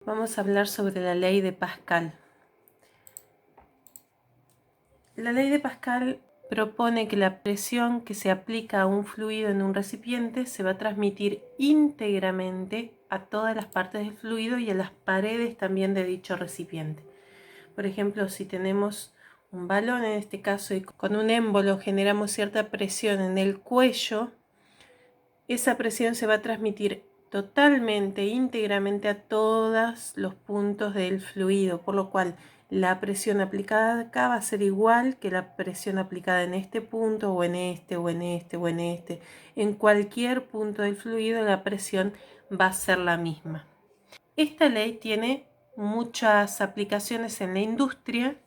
Vamos a hablar sobre la ley de Pascal. La ley de Pascal propone que la presión que se aplica a un fluido en un recipiente se va a transmitir íntegramente a todas las partes del fluido y a las paredes también de dicho recipiente. Por ejemplo, si tenemos un balón en este caso y con un émbolo generamos cierta presión en el cuello, esa presión se va a transmitir totalmente, íntegramente a todos los puntos del fluido, por lo cual la presión aplicada acá va a ser igual que la presión aplicada en este punto o en este o en este o en este. En cualquier punto del fluido la presión va a ser la misma. Esta ley tiene muchas aplicaciones en la industria.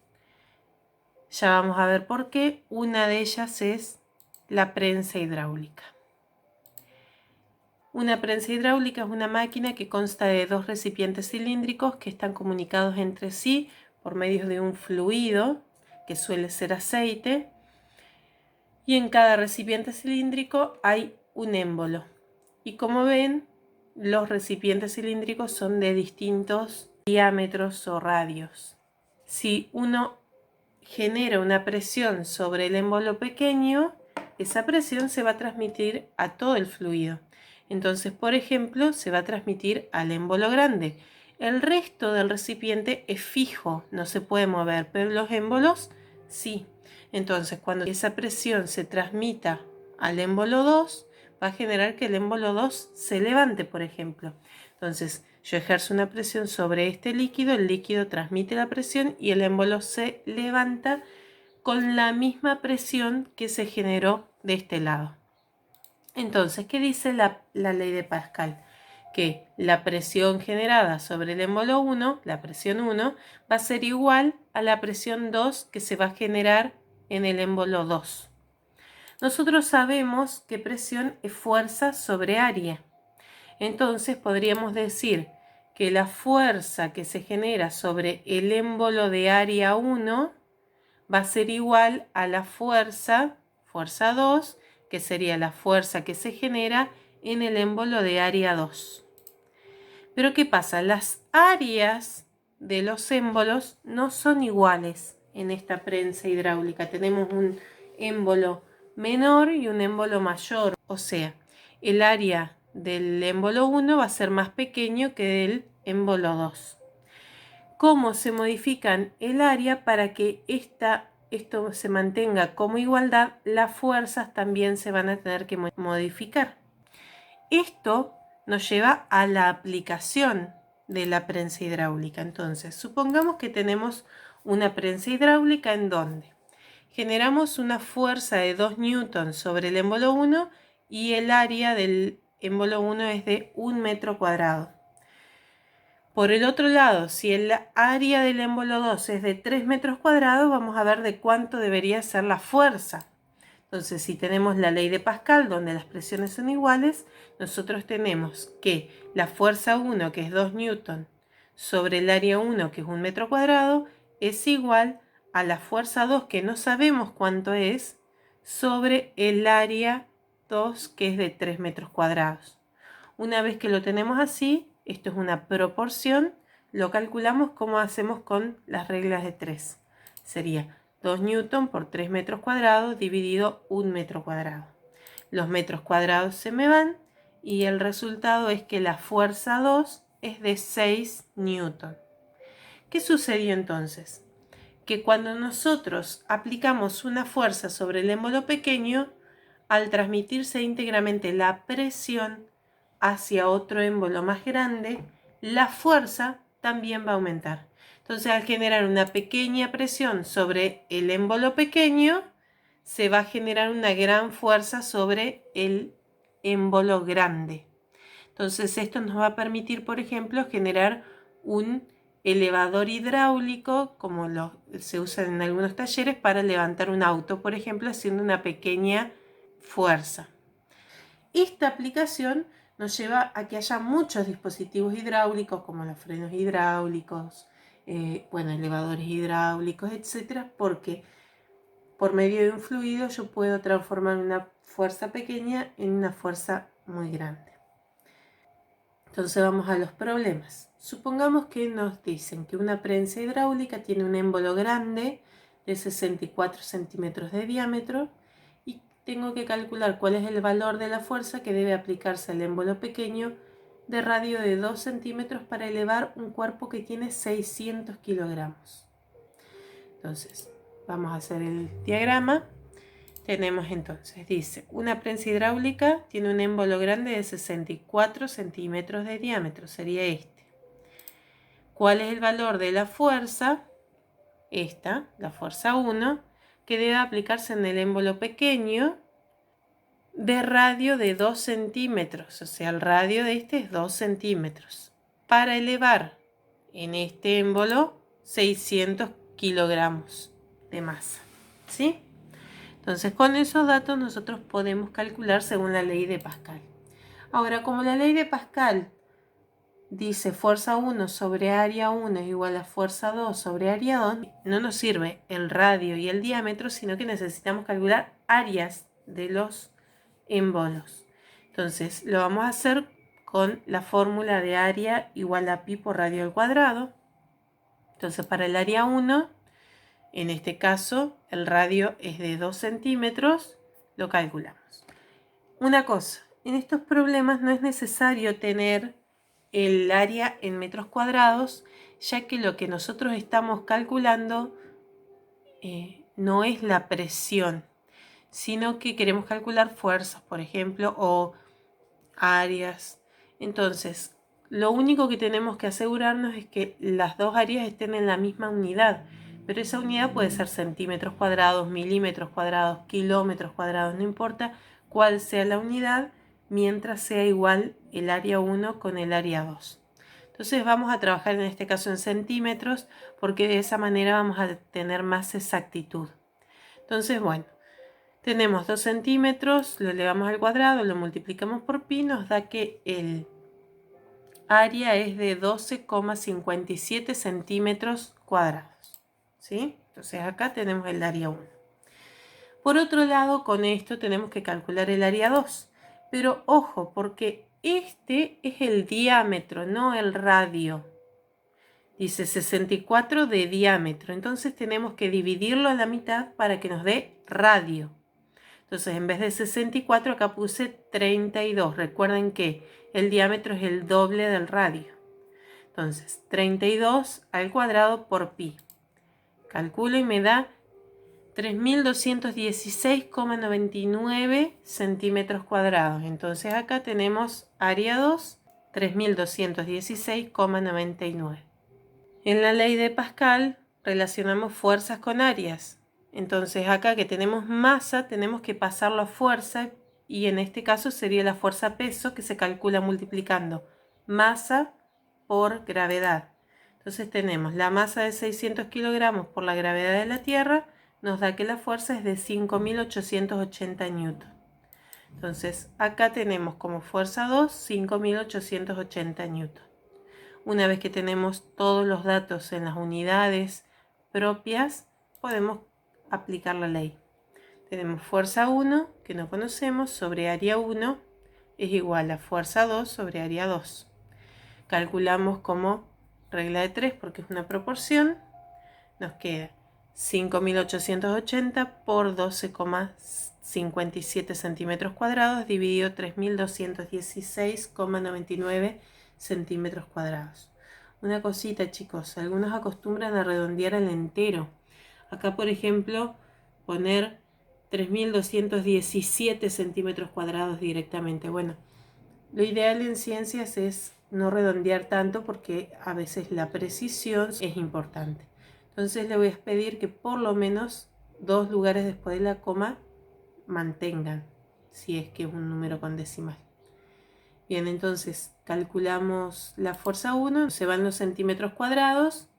Ya vamos a ver por qué. Una de ellas es la prensa hidráulica. Una prensa hidráulica es una máquina que consta de dos recipientes cilíndricos que están comunicados entre sí por medio de un fluido, que suele ser aceite, y en cada recipiente cilíndrico hay un émbolo. Y como ven, los recipientes cilíndricos son de distintos diámetros o radios. Si uno genera una presión sobre el émbolo pequeño, esa presión se va a transmitir a todo el fluido. Entonces, por ejemplo, se va a transmitir al émbolo grande. El resto del recipiente es fijo, no se puede mover, pero los émbolos sí. Entonces, cuando esa presión se transmita al émbolo 2, va a generar que el émbolo 2 se levante, por ejemplo. Entonces, yo ejerzo una presión sobre este líquido, el líquido transmite la presión y el émbolo se levanta con la misma presión que se generó de este lado. Entonces, ¿qué dice la ley de Pascal? Que la presión generada sobre el émbolo 1, la presión 1, va a ser igual a la presión 2 que se va a generar en el émbolo 2. Nosotros sabemos que presión es fuerza sobre área. Entonces podríamos decir que la fuerza que se genera sobre el émbolo de área 1 va a ser igual a la fuerza 2, que sería la fuerza que se genera en el émbolo de área 2. Pero ¿qué pasa? Las áreas de los émbolos no son iguales en esta prensa hidráulica. Tenemos un émbolo menor y un émbolo mayor. O sea, el área del émbolo 1 va a ser más pequeño que del émbolo 2. ¿Cómo se modifican el área para que esto se mantenga como igualdad? Las fuerzas también se van a tener que modificar. Esto nos lleva a la aplicación de la prensa hidráulica. Entonces, supongamos que tenemos una prensa hidráulica en donde generamos una fuerza de 2 newtons sobre el émbolo 1 y el área del émbolo 1 es de 1 metro cuadrado. Por el otro lado, si el área del émbolo 2 es de 3 metros cuadrados, vamos a ver de cuánto debería ser la fuerza. Entonces, si tenemos la ley de Pascal, donde las presiones son iguales, nosotros tenemos que la fuerza 1, que es 2 newton, sobre el área 1, que es 1 metro cuadrado, es igual a la fuerza 2, que no sabemos cuánto es, sobre el área 2, que es de 3 metros cuadrados. Una vez que lo tenemos así, esto es una proporción, lo calculamos como hacemos con las reglas de 3. Sería 2 newton por 3 metros cuadrados dividido 1 metro cuadrado. Los metros cuadrados se me van y el resultado es que la fuerza 2 es de 6 newton. ¿Qué sucedió entonces? Que cuando nosotros aplicamos una fuerza sobre el émbolo pequeño, al transmitirse íntegramente la presión hacia otro émbolo más grande, la fuerza también va a aumentar. Entonces, al generar una pequeña presión sobre el émbolo pequeño, se va a generar una gran fuerza sobre el émbolo grande. Entonces, esto nos va a permitir, por ejemplo, generar un elevador hidráulico, como se usa en algunos talleres para levantar un auto, por ejemplo, haciendo una pequeña fuerza. Esta aplicación nos lleva a que haya muchos dispositivos hidráulicos como los frenos hidráulicos, elevadores hidráulicos, etcétera, porque por medio de un fluido yo puedo transformar una fuerza pequeña en una fuerza muy grande. Entonces vamos a los problemas. Supongamos que nos dicen que una prensa hidráulica tiene un émbolo grande de 64 centímetros de diámetro y tengo que calcular cuál es el valor de la fuerza que debe aplicarse al émbolo pequeño de radio de 2 centímetros para elevar un cuerpo que tiene 600 kilogramos. Entonces, vamos a hacer el diagrama. Tenemos entonces, dice, una prensa hidráulica tiene un émbolo grande de 64 centímetros de diámetro, sería este. ¿Cuál es el valor de la fuerza? Esta, la fuerza 1, que debe aplicarse en el émbolo pequeño de radio de 2 centímetros, o sea, el radio de este es 2 centímetros, para elevar en este émbolo 600 kilogramos de masa, ¿sí? Entonces, con esos datos nosotros podemos calcular según la ley de Pascal. Ahora, como la ley de Pascal dice fuerza 1 sobre área 1 es igual a fuerza 2 sobre área 2, no nos sirve el radio y el diámetro, sino que necesitamos calcular áreas de los émbolos. Entonces, lo vamos a hacer con la fórmula de área igual a pi por radio al cuadrado. Entonces, para el área 1, en este caso, el radio es de 2 centímetros, lo calculamos. Una cosa, en estos problemas no es necesario tener el área en metros cuadrados, ya que lo que nosotros estamos calculando no es la presión, sino que queremos calcular fuerzas, por ejemplo, o áreas. Entonces, lo único que tenemos que asegurarnos es que las dos áreas estén en la misma unidad, pero esa unidad puede ser centímetros cuadrados, milímetros cuadrados, kilómetros cuadrados, no importa cuál sea la unidad, mientras sea igual el área 1 con el área 2. Entonces vamos a trabajar en este caso en centímetros, porque de esa manera vamos a tener más exactitud. Entonces, bueno, tenemos 2 centímetros, lo elevamos al cuadrado, lo multiplicamos por pi, nos da que el área es de 12,57 centímetros cuadrados, ¿sí? Entonces acá tenemos el área 1. Por otro lado, con esto tenemos que calcular el área 2. Pero ojo, porque este es el diámetro, no el radio. Dice 64 de diámetro, entonces tenemos que dividirlo a la mitad para que nos dé radio. Entonces, en vez de 64, acá puse 32. Recuerden que el diámetro es el doble del radio. Entonces, 32 al cuadrado por pi. Calculo y me da 3216,99 centímetros cuadrados. Entonces, acá tenemos área 2, 3216,99. En la ley de Pascal relacionamos fuerzas con áreas. Entonces acá que tenemos masa, tenemos que pasarlo a fuerza y en este caso sería la fuerza peso que se calcula multiplicando masa por gravedad. Entonces tenemos la masa de 600 kilogramos por la gravedad de la Tierra, nos da que la fuerza es de 5.880 newton. Entonces acá tenemos como fuerza 2, 5.880 newton. Una vez que tenemos todos los datos en las unidades propias, podemos aplicar la ley. Tenemos fuerza 1, que no conocemos, sobre área 1 es igual a fuerza 2 sobre área 2. Calculamos como regla de 3 porque es una proporción. Nos queda 5.880 por 12,57 centímetros cuadrados dividido 3.216,99 centímetros cuadrados. Una cosita, chicos, algunos acostumbran a redondear al entero. Acá, por ejemplo, poner 3.217 centímetros cuadrados directamente. Bueno, lo ideal en ciencias es no redondear tanto porque a veces la precisión es importante. Entonces le voy a pedir que por lo menos 2 lugares después de la coma mantengan, si es que es un número con decimal. Bien, entonces calculamos la fuerza 1, se van los centímetros cuadrados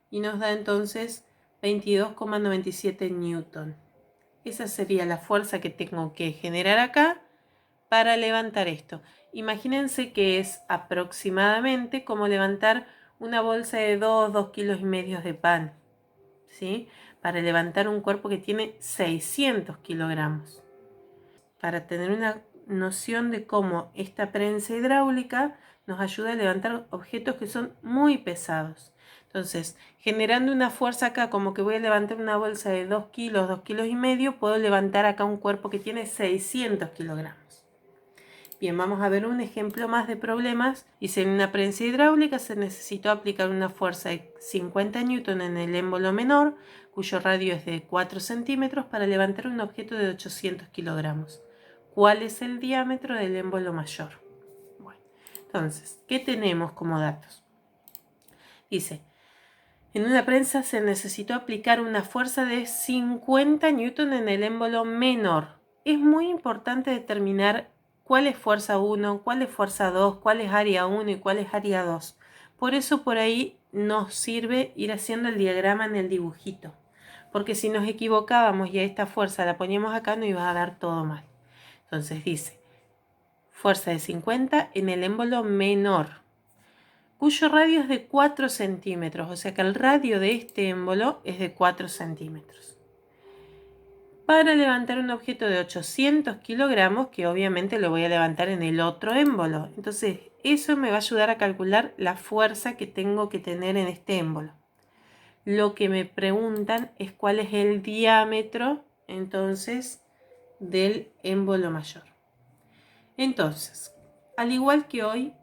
y nos da entonces 22,97 newton. Esa sería la fuerza que tengo que generar acá para levantar esto. Imagínense que es aproximadamente como levantar una bolsa de 2 kilos y medio de pan, ¿sí? Para levantar un cuerpo que tiene 600 kilogramos. Para tener una noción de cómo esta prensa hidráulica nos ayuda a levantar objetos que son muy pesados. Entonces, generando una fuerza acá, como que voy a levantar una bolsa de 2 kilos, 2 kilos y medio, puedo levantar acá un cuerpo que tiene 600 kilogramos. Bien, vamos a ver un ejemplo más de problemas. Dice, en una prensa hidráulica se necesitó aplicar una fuerza de 50 newton en el émbolo menor, cuyo radio es de 4 centímetros, para levantar un objeto de 800 kilogramos. ¿Cuál es el diámetro del émbolo mayor? Bueno, entonces, ¿qué tenemos como datos? Dice, en una prensa se necesitó aplicar una fuerza de 50 newton en el émbolo menor. Es muy importante determinar cuál es fuerza 1, cuál es fuerza 2, cuál es área 1 y cuál es área 2. Por eso por ahí nos sirve ir haciendo el diagrama en el dibujito. Porque si nos equivocábamos y a esta fuerza la poníamos acá, nos iba a dar todo mal. Entonces dice, fuerza de 50 en el émbolo menor, cuyo radio es de 4 centímetros, o sea que el radio de este émbolo es de 4 centímetros. Para levantar un objeto de 800 kilogramos, que obviamente lo voy a levantar en el otro émbolo. Entonces, eso me va a ayudar a calcular la fuerza que tengo que tener en este émbolo. Lo que me preguntan es cuál es el diámetro, entonces, del émbolo mayor. Entonces, al igual que hoy,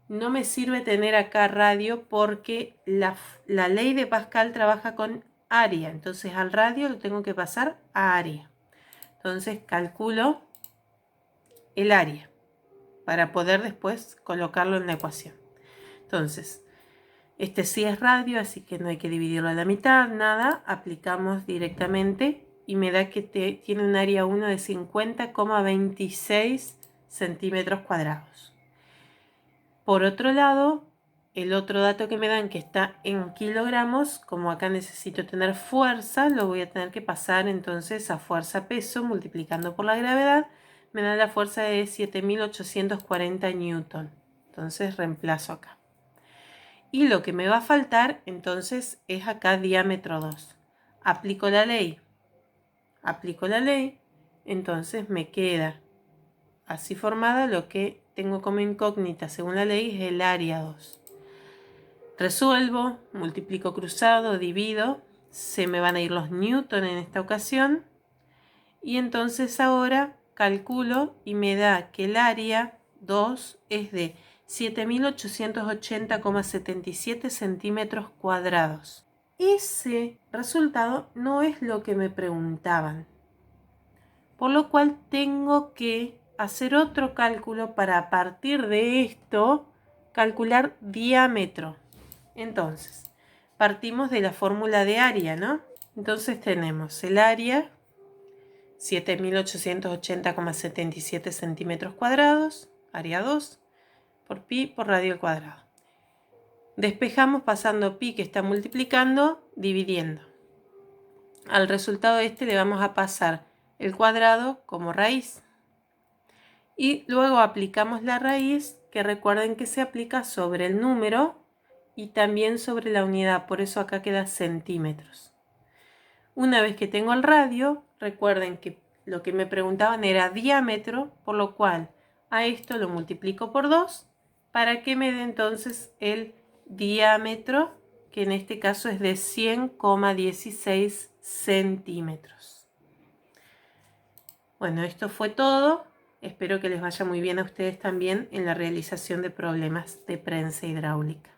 no me sirve tener acá radio porque la ley de Pascal trabaja con área. Entonces al radio lo tengo que pasar a área. Entonces calculo el área para poder después colocarlo en la ecuación. Entonces, este sí es radio, así que no hay que dividirlo a la mitad, nada. Aplicamos directamente y me da que tiene un área 1 de 50,26 centímetros cuadrados. Por otro lado, el otro dato que me dan, que está en kilogramos, como acá necesito tener fuerza, lo voy a tener que pasar entonces a fuerza-peso multiplicando por la gravedad. Me da la fuerza de 7.840 newton. Entonces reemplazo acá. Y lo que me va a faltar entonces es acá diámetro 2. Aplico la ley. Entonces me queda así formada. Lo que tengo como incógnita según la ley es el área 2. Resuelvo, multiplico cruzado, divido, se me van a ir los newton en esta ocasión y entonces ahora calculo y me da que el área 2 es de 7.880,77 centímetros cuadrados. Ese resultado no es lo que me preguntaban, por lo cual tengo que hacer otro cálculo para a partir de esto calcular diámetro. Entonces, partimos de la fórmula de área, ¿no? Entonces tenemos el área, 7.880,77 centímetros cuadrados, área 2, por pi por radio al cuadrado. Despejamos pasando pi que está multiplicando, dividiendo. Al resultado este le vamos a pasar el cuadrado como raíz. Y luego aplicamos la raíz, que recuerden que se aplica sobre el número y también sobre la unidad, por eso acá queda centímetros. Una vez que tengo el radio, recuerden que lo que me preguntaban era diámetro, por lo cual a esto lo multiplico por 2 para que me dé entonces el diámetro, que en este caso es de 100,16 centímetros. Bueno, esto fue todo. Espero que les vaya muy bien a ustedes también en la realización de problemas de prensa hidráulica.